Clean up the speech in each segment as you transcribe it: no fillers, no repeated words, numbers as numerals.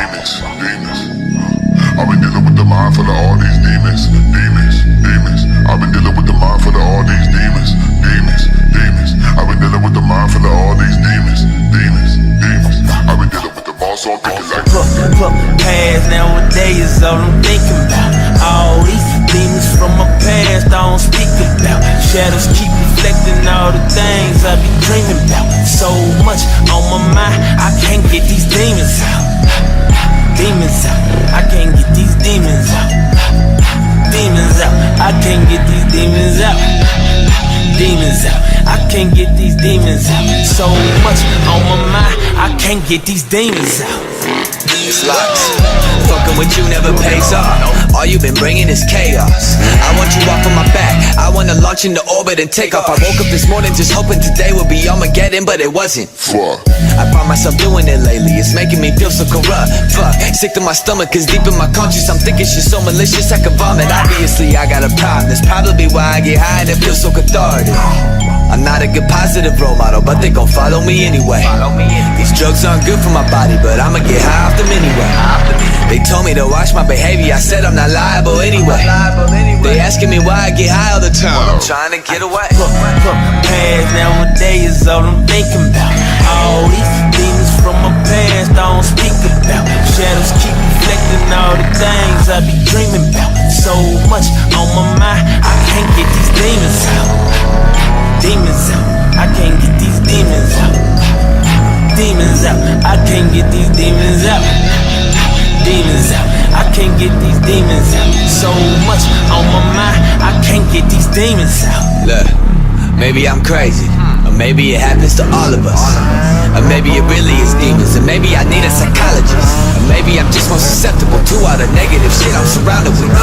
demons, demons. I've been dealing with the mind full of all these demons, demons, demons. I've been dealing with the mind full of all these demons, demons, demons. I've been dealing with the mind full of all these demons, demons, demons. I've been dealing with the boss all thinking like put past nowadays is all I'm thinking about. All these demons from my past I don't speak about. Shadows keep reflecting all the things I be dreaming about. So much on my mind, I can't get these demons out. Demons out, I can't get these demons out. Demons out, I can't get these demons out. Demons out, I can't get these demons out. So much on my mind, I can't get these demons out. It's locks. Fucking with you never pays off. All you been bringing is chaos. I want you off of my back. I wanna launch into orbit and take off. I woke up this morning just hoping today would be Armageddon, but it wasn't. fuck. I find myself doing it lately. It's making me feel so corrupt. Fuck, sick to my stomach, cause deep in my conscience I'm thinking shit so malicious I could vomit. Obviously I got a problem. That's probably why I get high and it feels so cathartic. I'm not a good positive role model, but they gon' follow me anyway. These drugs aren't good for my body, but I'ma get high off them anyway. They told me to watch my behavior, I said I'm not liable anyway. They asking me why I get high all the time, I'm trying to get away. Put past nowadays is all I'm thinking about. All these demons from my past I don't speak about. Shadows keep reflecting all the things I be dreaming about. So much on my mind, I can't get these demons out. Demons out, I can't get these demons out. Demons out, I can't get these demons out. Demons out, I can't get these demons out. So much on my mind, I can't get these demons out. Look, maybe I'm crazy, or maybe it happens to all of us. Or maybe it really is demons, and maybe I need a psychologist. Or maybe I'm just more susceptible to all the negative shit I'm surrounded with.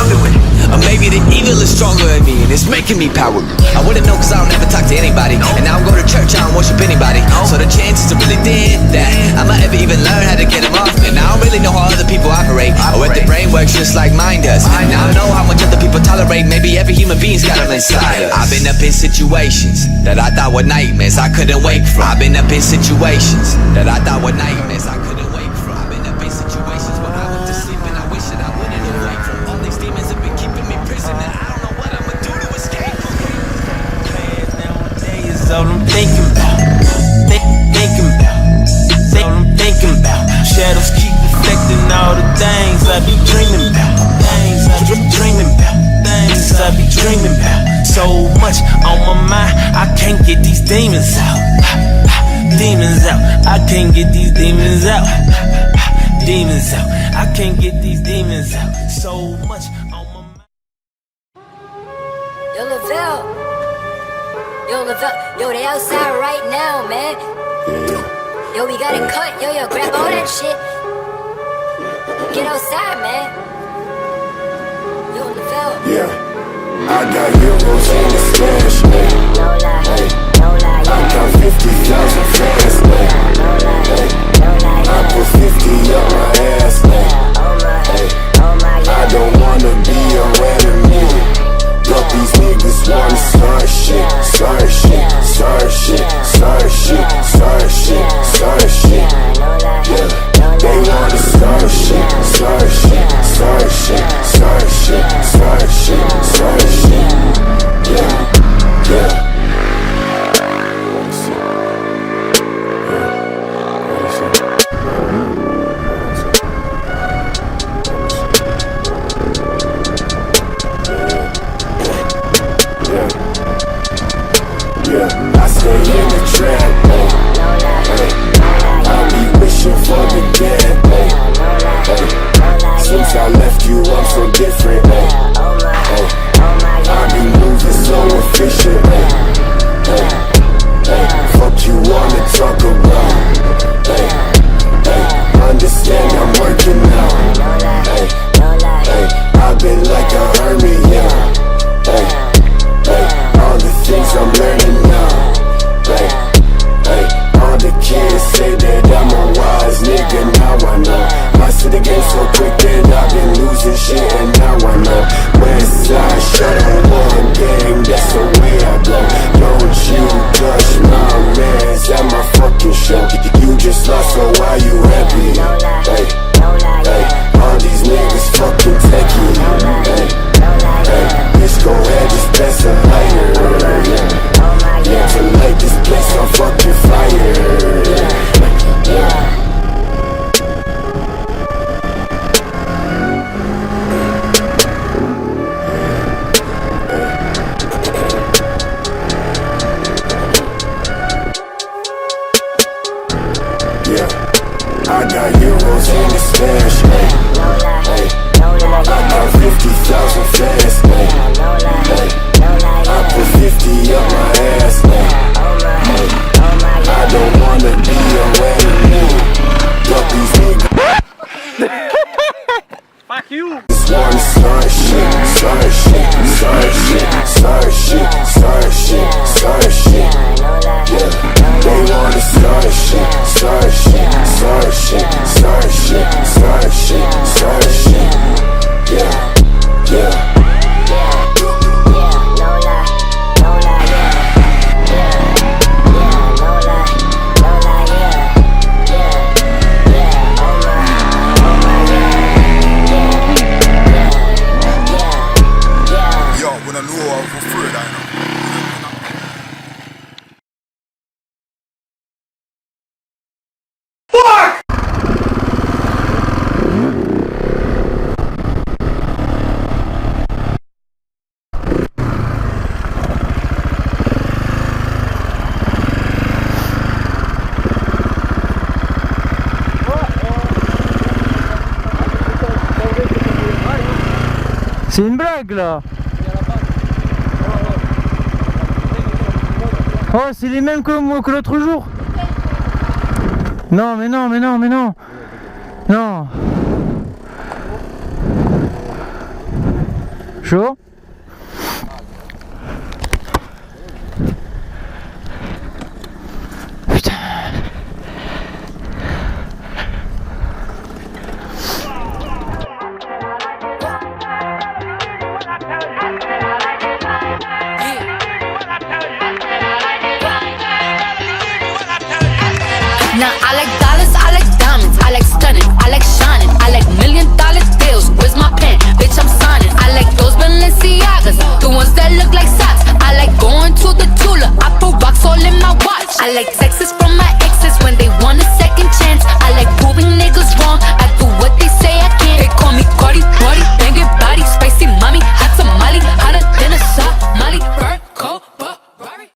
Or maybe the evil is stronger in me and it's making me powerful. I wouldn't know cause I don't ever talk to anybody. And I don't go to church, I don't worship anybody. So the chances are really thin that I'ma ever even learn how to get them off. And I don't really know how other people operate, or if their brain works just like mine does. And I don't know how much other people tolerate. Maybe every human being's got them inside. I've been up in situations that I thought were nightmares I couldn't wake from. I've been up in situations that I thought were nightmares I couldn't wake from. I've been up in situations where I went to sleep and I wish that I wouldn't awake from. All these demons have been keeping me prisoner. I don't know what I'ma do to escape from. Past nowadays is all I'm thinking about. Thinking about. All I'm thinking about. Shadows keep reflecting all the things I be dreaming about. Things I be dreaming about. Things I be dreaming about. So much on my mind, I can't get these demons out. Demons out, I can't get these demons out. Demons out, I can't get these demons out. So much on my mind. Yo, Lovell. Yo, Lovell. Yo, they outside right now, man. Yo, we got it cut. Yo, grab all that shit. Get outside, man. Yo, Lovell. Yeah. I got euros in the stash, man. No lie, no lie, I got 50,000 fans, man. no lie, no lie, I put 50 on my ass, man. I don't wanna be around me. But these niggas wanna start shit, start shit, start shit, start shit, start shit, start shit. Yeah, they wanna start shit, start shit, start shit, start shit, start shit, start shit. Yeah, yeah. Certain shit, certain shit, certain shit, certain shit, certain shit. Yeah, they wanna certain shit, certain shit, certain shit, certain shit, certain shit, certain shit. Yeah, yeah. C'est une blague là. Oh, c'est les mêmes que l'autre jour. Non, mais non, mais non, mais non. Non. Chaud.